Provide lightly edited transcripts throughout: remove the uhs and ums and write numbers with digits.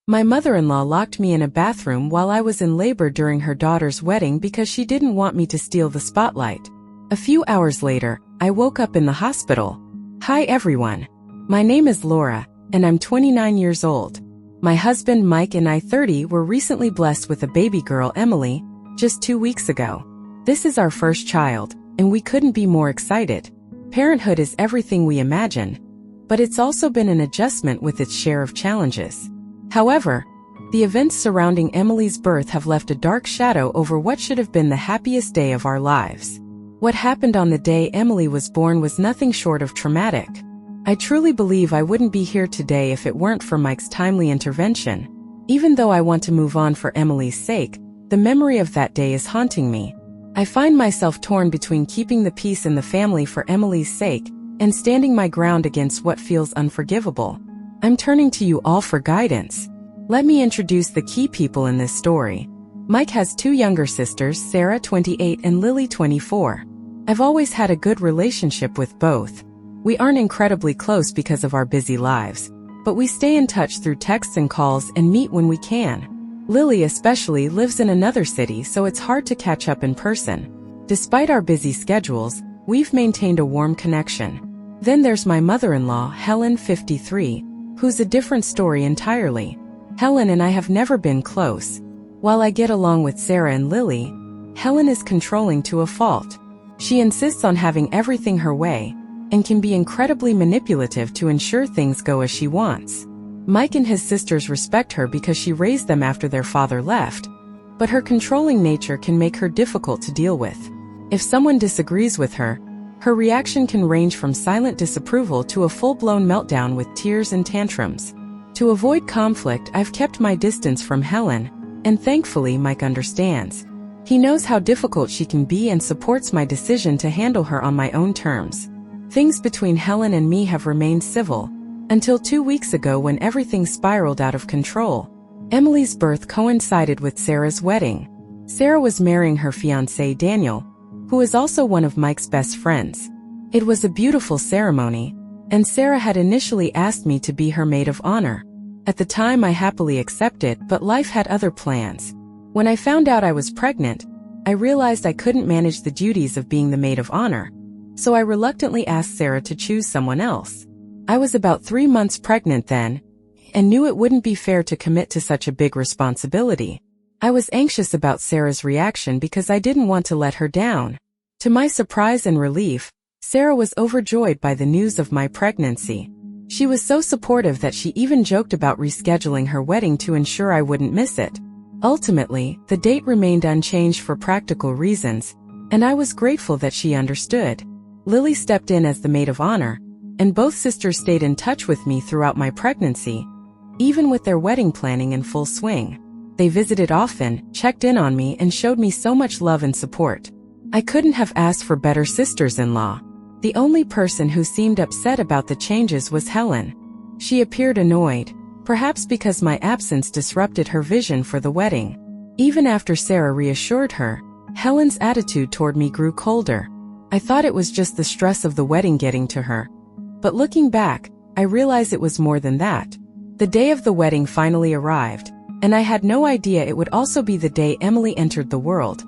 My mother-in-law locked me in a bathroom while I was in labor during her daughter's wedding because she didn't want me to steal the spotlight. A few hours later, I woke up in the hospital. Hi everyone. My name is Laura, and I'm 29 years old. My husband Mike and I, 30, were recently blessed with a baby girl, Emily, just 2 weeks ago. This is our first child, and we couldn't be more excited. Parenthood is everything we imagine, but it's also been an adjustment with its share of challenges. However, the events surrounding Emily's birth have left a dark shadow over what should have been the happiest day of our lives. What happened on the day Emily was born was nothing short of traumatic. I truly believe I wouldn't be here today if it weren't for Mike's timely intervention. Even though I want to move on for Emily's sake, the memory of that day is haunting me. I find myself torn between keeping the peace in the family for Emily's sake and standing my ground against what feels unforgivable. I'm turning to you all for guidance. Let me introduce the key people in this story. Mike has 2 younger sisters, Sarah, 28, and Lily, 24. I've always had a good relationship with both. We aren't incredibly close because of our busy lives, but we stay in touch through texts and calls and meet when we can. Lily especially lives in another city, so it's hard to catch up in person. Despite our busy schedules, we've maintained a warm connection. Then there's my mother-in-law, Helen, 53, who's a different story entirely. Helen and I have never been close. While I get along with Sarah and Lily, Helen is controlling to a fault. She insists on having everything her way, and can be incredibly manipulative to ensure things go as she wants. Mike and his sisters respect her because she raised them after their father left, but her controlling nature can make her difficult to deal with. If someone disagrees with her, her reaction can range from silent disapproval to a full-blown meltdown with tears and tantrums. To avoid conflict, I've kept my distance from Helen, and thankfully Mike understands. He knows how difficult she can be and supports my decision to handle her on my own terms. Things between Helen and me have remained civil, until 2 weeks ago when everything spiraled out of control. Emily's birth coincided with Sarah's wedding. Sarah was marrying her fiancé Daniel, who is also one of Mike's best friends. It was a beautiful ceremony, and Sarah had initially asked me to be her maid of honor. At the time I happily accepted, but life had other plans. When I found out I was pregnant, I realized I couldn't manage the duties of being the maid of honor, so I reluctantly asked Sarah to choose someone else. I was about 3 months pregnant then, and knew it wouldn't be fair to commit to such a big responsibility. I was anxious about Sarah's reaction because I didn't want to let her down. To my surprise and relief, Sarah was overjoyed by the news of my pregnancy. She was so supportive that she even joked about rescheduling her wedding to ensure I wouldn't miss it. Ultimately, the date remained unchanged for practical reasons, and I was grateful that she understood. Lily stepped in as the maid of honor, and both sisters stayed in touch with me throughout my pregnancy, even with their wedding planning in full swing. They visited often, checked in on me, and showed me so much love and support. I couldn't have asked for better sisters-in-law. The only person who seemed upset about the changes was Helen. She appeared annoyed, perhaps because my absence disrupted her vision for the wedding. Even after Sarah reassured her, Helen's attitude toward me grew colder. I thought it was just the stress of the wedding getting to her. But looking back, I realized it was more than that. The day of the wedding finally arrived, and I had no idea it would also be the day Emily entered the world,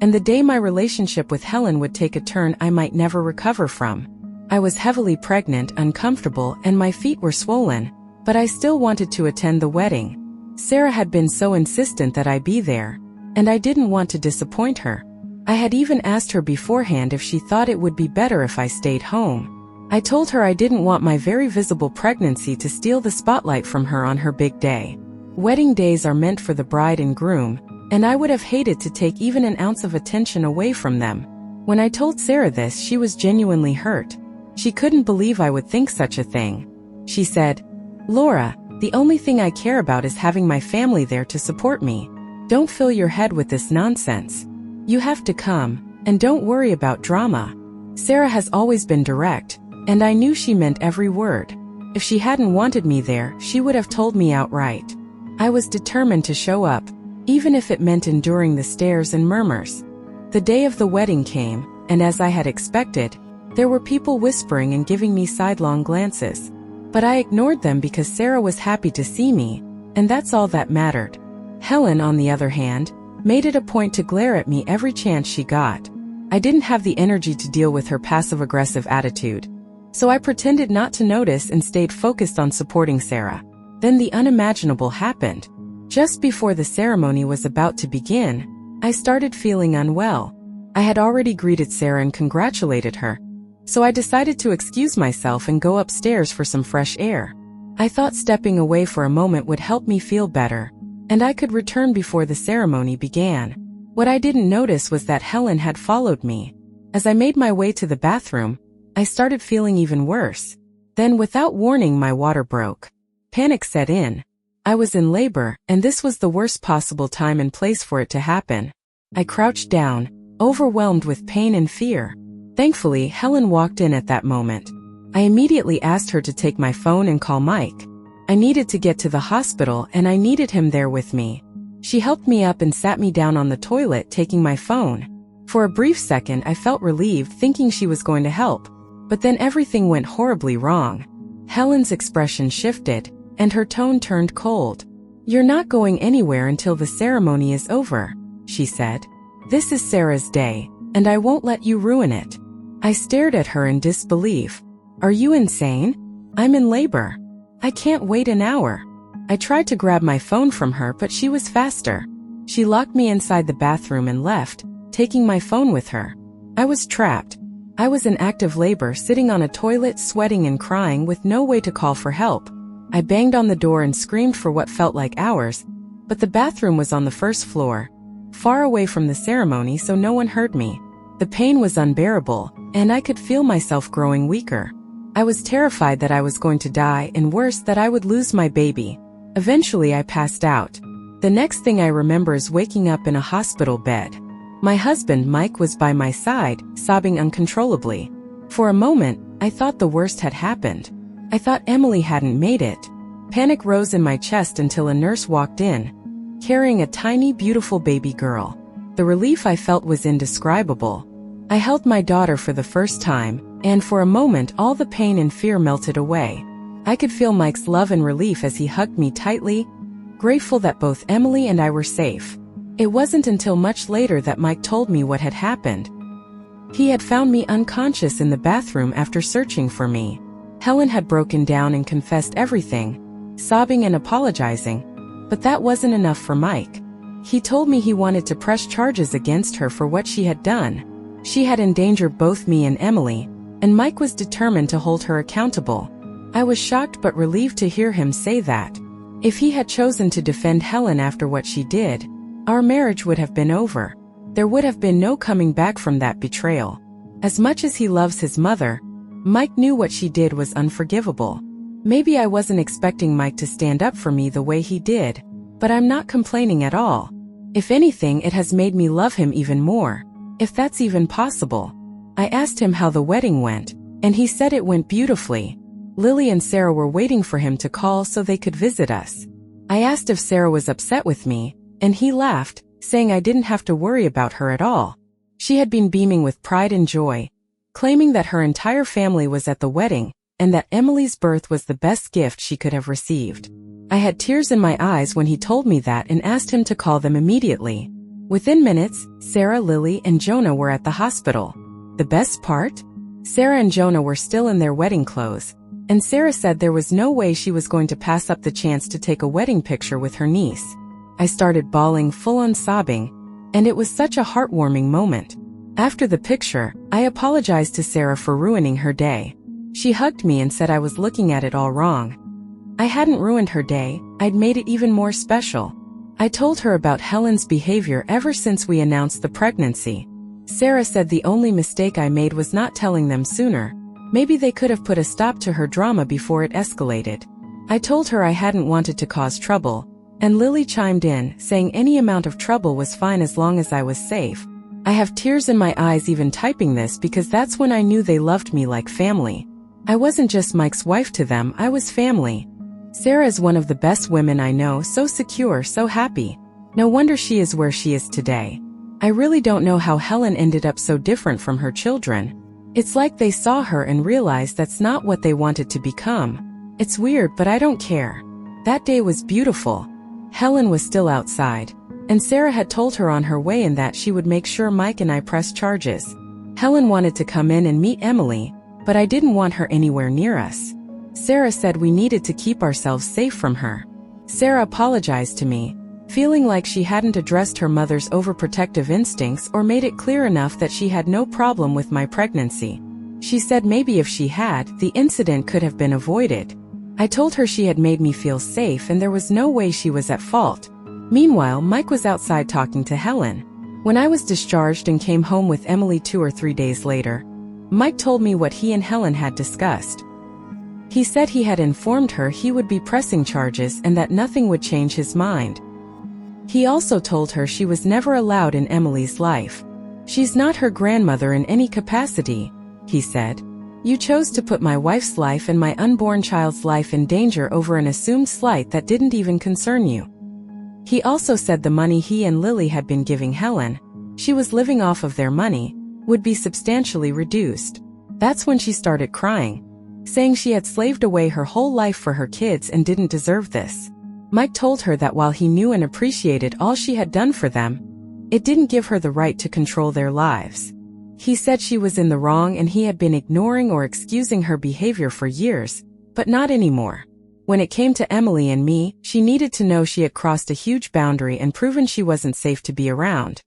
and the day my relationship with Helen would take a turn I might never recover from. I was heavily pregnant, uncomfortable, and my feet were swollen, but I still wanted to attend the wedding. Sarah had been so insistent that I be there, and I didn't want to disappoint her. I had even asked her beforehand if she thought it would be better if I stayed home. I told her I didn't want my very visible pregnancy to steal the spotlight from her on her big day. Wedding days are meant for the bride and groom, and I would have hated to take even an ounce of attention away from them. When I told Sarah this, she was genuinely hurt. She couldn't believe I would think such a thing. She said, "Laura, the only thing I care about is having my family there to support me. Don't fill your head with this nonsense. You have to come, and don't worry about drama." Sarah has always been direct, and I knew she meant every word. If she hadn't wanted me there, she would have told me outright. I was determined to show up, even if it meant enduring the stares and murmurs. The day of the wedding came, and as I had expected, there were people whispering and giving me sidelong glances. But I ignored them because Sarah was happy to see me, and that's all that mattered. Helen, on the other hand, made it a point to glare at me every chance she got. I didn't have the energy to deal with her passive-aggressive attitude, so I pretended not to notice and stayed focused on supporting Sarah. Then the unimaginable happened. Just before the ceremony was about to begin, I started feeling unwell. I had already greeted Sarah and congratulated her, so I decided to excuse myself and go upstairs for some fresh air. I thought stepping away for a moment would help me feel better, and I could return before the ceremony began. What I didn't notice was that Helen had followed me. As I made my way to the bathroom, I started feeling even worse. Then, without warning, my water broke. Panic set in. I was in labor, and this was the worst possible time and place for it to happen. I crouched down, overwhelmed with pain and fear. Thankfully, Helen walked in at that moment. I immediately asked her to take my phone and call Mike. I needed to get to the hospital, and I needed him there with me. She helped me up and sat me down on the toilet, taking my phone. For a brief second, I felt relieved, thinking she was going to help. But then everything went horribly wrong. Helen's expression shifted, and her tone turned cold. "You're not going anywhere until the ceremony is over," she said. "This is Sarah's day, and I won't let you ruin it." I stared at her in disbelief. "Are you insane? I'm in labor. I can't wait an hour." I tried to grab my phone from her, but she was faster. She locked me inside the bathroom and left, taking my phone with her. I was trapped. I was in active labor, sitting on a toilet, sweating and crying with no way to call for help. I banged on the door and screamed for what felt like hours, but the bathroom was on the first floor, far away from the ceremony, so no one heard me. The pain was unbearable, and I could feel myself growing weaker. I was terrified that I was going to die, and worse, that I would lose my baby. Eventually, I passed out. The next thing I remember is waking up in a hospital bed. My husband, Mike, was by my side, sobbing uncontrollably. For a moment, I thought the worst had happened. I thought Emily hadn't made it. Panic rose in my chest until a nurse walked in, carrying a tiny, beautiful baby girl. The relief I felt was indescribable. I held my daughter for the first time, and for a moment all the pain and fear melted away. I could feel Mike's love and relief as he hugged me tightly, grateful that both Emily and I were safe. It wasn't until much later that Mike told me what had happened. He had found me unconscious in the bathroom after searching for me. Helen had broken down and confessed everything, sobbing and apologizing. But that wasn't enough for Mike. He told me he wanted to press charges against her for what she had done. She had endangered both me and Emily, and Mike was determined to hold her accountable. I was shocked but relieved to hear him say that. If he had chosen to defend Helen after what she did, our marriage would have been over. There would have been no coming back from that betrayal. As much as he loves his mother, Mike knew what she did was unforgivable. Maybe I wasn't expecting Mike to stand up for me the way he did, but I'm not complaining at all. If anything, it has made me love him even more, if that's even possible. I asked him how the wedding went, and he said it went beautifully. Lily and Sarah were waiting for him to call so they could visit us. I asked if Sarah was upset with me, and he laughed, saying I didn't have to worry about her at all. She had been beaming with pride and joy, claiming that her entire family was at the wedding, and that Emily's birth was the best gift she could have received. I had tears in my eyes when he told me that and asked him to call them immediately. Within minutes, Sarah, Lily, and Jonah were at the hospital. The best part? Sarah and Jonah were still in their wedding clothes, and Sarah said there was no way she was going to pass up the chance to take a wedding picture with her niece. I started bawling, full-on sobbing, and it was such a heartwarming moment. After the picture, I apologized to Sarah for ruining her day. She hugged me and said I was looking at it all wrong. I hadn't ruined her day, I'd made it even more special. I told her about Helen's behavior ever since we announced the pregnancy. Sarah said the only mistake I made was not telling them sooner. Maybe they could have put a stop to her drama before it escalated. I told her I hadn't wanted to cause trouble, and Lily chimed in, saying any amount of trouble was fine as long as I was safe. I have tears in my eyes even typing this because that's when I knew they loved me like family. I wasn't just Mike's wife to them, I was family. Sarah is one of the best women I know, so secure, so happy. No wonder she is where she is today. I really don't know how Helen ended up so different from her children. It's like they saw her and realized that's not what they wanted to become. It's weird, but I don't care. That day was beautiful. Helen was still outside, and Sarah had told her on her way in that she would make sure Mike and I pressed charges. Helen wanted to come in and meet Emily, but I didn't want her anywhere near us. Sarah said we needed to keep ourselves safe from her. Sarah apologized to me, feeling like she hadn't addressed her mother's overprotective instincts or made it clear enough that she had no problem with my pregnancy. She said maybe if she had, the incident could have been avoided. I told her she had made me feel safe and there was no way she was at fault. Meanwhile, Mike was outside talking to Helen. When I was discharged and came home with Emily 2 or 3 days later, Mike told me what he and Helen had discussed. He said he had informed her he would be pressing charges and that nothing would change his mind. He also told her she was never allowed in Emily's life. She's not her grandmother in any capacity, he said. You chose to put my wife's life and my unborn child's life in danger over an assumed slight that didn't even concern you. He also said the money he and Lily had been giving Helen, she was living off of their money, would be substantially reduced. That's when she started crying, saying she had slaved away her whole life for her kids and didn't deserve this. Mike told her that while he knew and appreciated all she had done for them, it didn't give her the right to control their lives. He said she was in the wrong and he had been ignoring or excusing her behavior for years, but not anymore. When it came to Emily and me, she needed to know she had crossed a huge boundary and proven she wasn't safe to be around.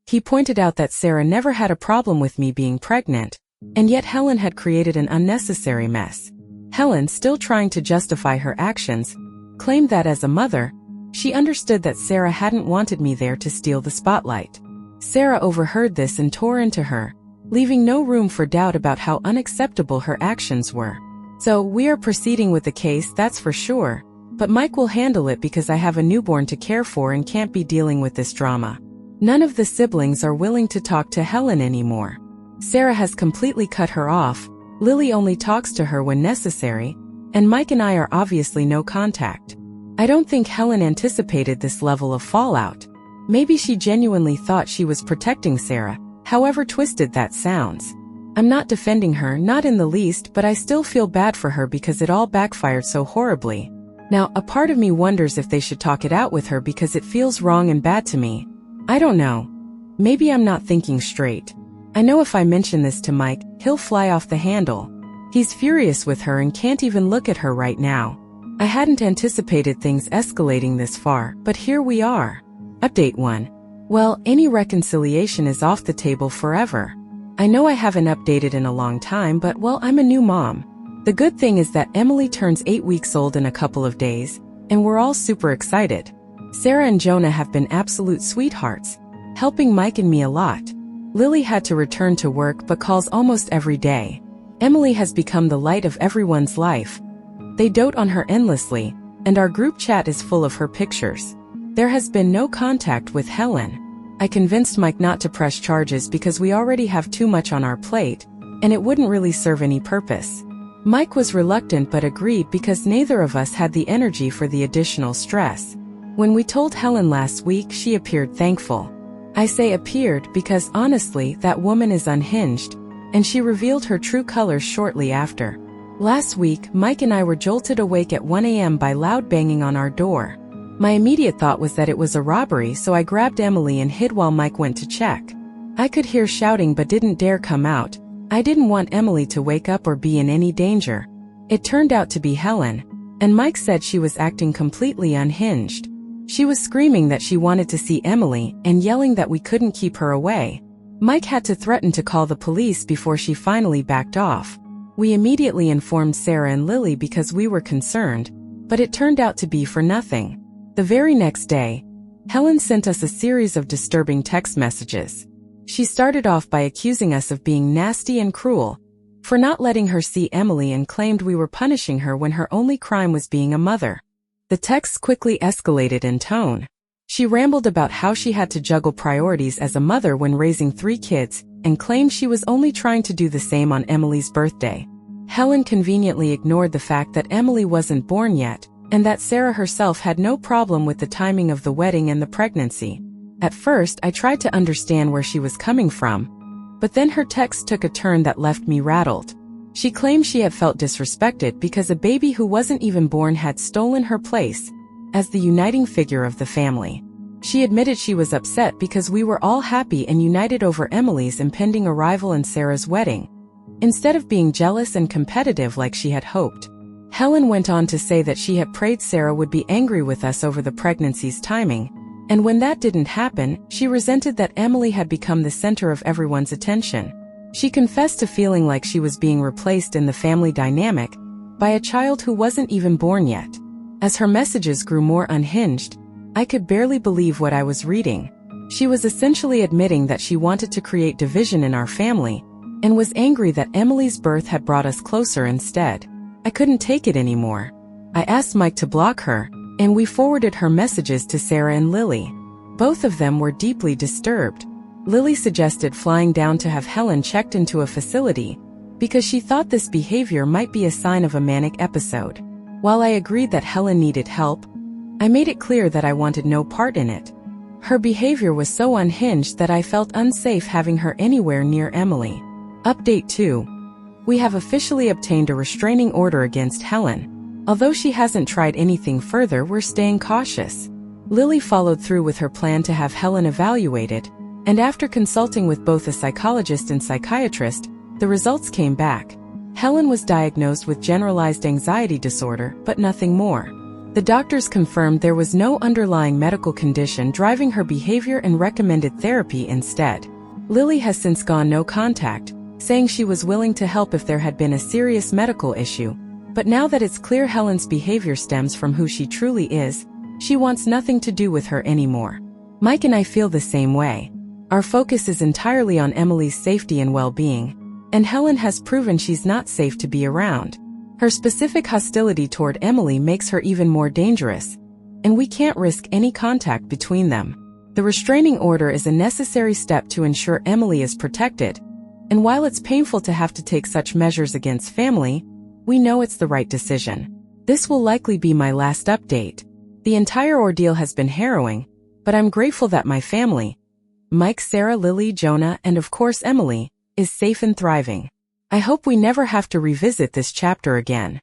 He pointed out that Sarah never had a problem with me being pregnant, and yet Helen had created an unnecessary mess. Helen, still trying to justify her actions, claimed that as a mother, she understood that Sarah hadn't wanted me there to steal the spotlight. Sarah overheard this and tore into her, leaving no room for doubt about how unacceptable her actions were. So, we are proceeding with the case, that's for sure, but Mike will handle it because I have a newborn to care for and can't be dealing with this drama. None of the siblings are willing to talk to Helen anymore. Sarah has completely cut her off, Lily only talks to her when necessary, and Mike and I are obviously no contact. I don't think Helen anticipated this level of fallout. Maybe she genuinely thought she was protecting Sarah, however twisted that sounds. I'm not defending her, not in the least, but I still feel bad for her because it all backfired so horribly. Now, a part of me wonders if they should talk it out with her because it feels wrong and bad to me. I don't know. Maybe I'm not thinking straight. I know if I mention this to Mike, he'll fly off the handle. He's furious with her and can't even look at her right now. I hadn't anticipated things escalating this far, but here we are. Update 1. Well, any reconciliation is off the table forever. I know I haven't updated in a long time, but well, I'm a new mom. The good thing is that Emily turns 8 weeks old in a couple of days, and we're all super excited. Sarah and Jonah have been absolute sweethearts, helping Mike and me a lot. Lily had to return to work but calls almost every day. Emily has become the light of everyone's life. They dote on her endlessly, and our group chat is full of her pictures. There has been no contact with Helen. I convinced Mike not to press charges because we already have too much on our plate, and it wouldn't really serve any purpose. Mike was reluctant but agreed because neither of us had the energy for the additional stress. When we told Helen last week, she appeared thankful. I say appeared because honestly, that woman is unhinged, and she revealed her true colors shortly after. Last week, Mike and I were jolted awake at 1 a.m. by loud banging on our door. My immediate thought was that it was a robbery, so I grabbed Emily and hid while Mike went to check. I could hear shouting but didn't dare come out. I didn't want Emily to wake up or be in any danger. It turned out to be Helen, and Mike said she was acting completely unhinged. She was screaming that she wanted to see Emily and yelling that we couldn't keep her away. Mike had to threaten to call the police before she finally backed off. We immediately informed Sarah and Lily because we were concerned, but it turned out to be for nothing. The very next day, Helen sent us a series of disturbing text messages. She started off by accusing us of being nasty and cruel for not letting her see Emily and claimed we were punishing her when her only crime was being a mother. The texts quickly escalated in tone. She rambled about how she had to juggle priorities as a mother when raising 3 kids and claimed she was only trying to do the same on Emily's birthday. Helen conveniently ignored the fact that Emily wasn't born yet and that Sarah herself had no problem with the timing of the wedding and the pregnancy. At first, I tried to understand where she was coming from, but then her text took a turn that left me rattled. She claimed she had felt disrespected because a baby who wasn't even born had stolen her place as the uniting figure of the family. She admitted she was upset because we were all happy and united over Emily's impending arrival and Sarah's wedding, instead of being jealous and competitive like she had hoped. Helen went on to say that she had prayed Sarah would be angry with us over the pregnancy's timing, and when that didn't happen, she resented that Emily had become the center of everyone's attention. She confessed to feeling like she was being replaced in the family dynamic by a child who wasn't even born yet. As her messages grew more unhinged, I could barely believe what I was reading. She was essentially admitting that she wanted to create division in our family, and was angry that Emily's birth had brought us closer instead. I couldn't take it anymore. I asked Mike to block her, and we forwarded her messages to Sarah and Lily. Both of them were deeply disturbed. Lily suggested flying down to have Helen checked into a facility, because she thought this behavior might be a sign of a manic episode. While I agreed that Helen needed help, I made it clear that I wanted no part in it. Her behavior was so unhinged that I felt unsafe having her anywhere near Emily. Update 2. We have officially obtained a restraining order against Helen. Although she hasn't tried anything further, we're staying cautious. Lily followed through with her plan to have Helen evaluated, and after consulting with both a psychologist and psychiatrist, the results came back. Helen was diagnosed with generalized anxiety disorder, but nothing more. The doctors confirmed there was no underlying medical condition driving her behavior and recommended therapy instead. Lily has since gone no contact, saying she was willing to help if there had been a serious medical issue, but now that it's clear Helen's behavior stems from who she truly is, she wants nothing to do with her anymore. Mike and I feel the same way. Our focus is entirely on Emily's safety and well-being, and Helen has proven she's not safe to be around. Her specific hostility toward Emily makes her even more dangerous, and we can't risk any contact between them. The restraining order is a necessary step to ensure Emily is protected, and while it's painful to have to take such measures against family, we know it's the right decision. This will likely be my last update. The entire ordeal has been harrowing, but I'm grateful that my family, Mike, Sarah, Lily, Jonah, and of course Emily, is safe and thriving. I hope we never have to revisit this chapter again.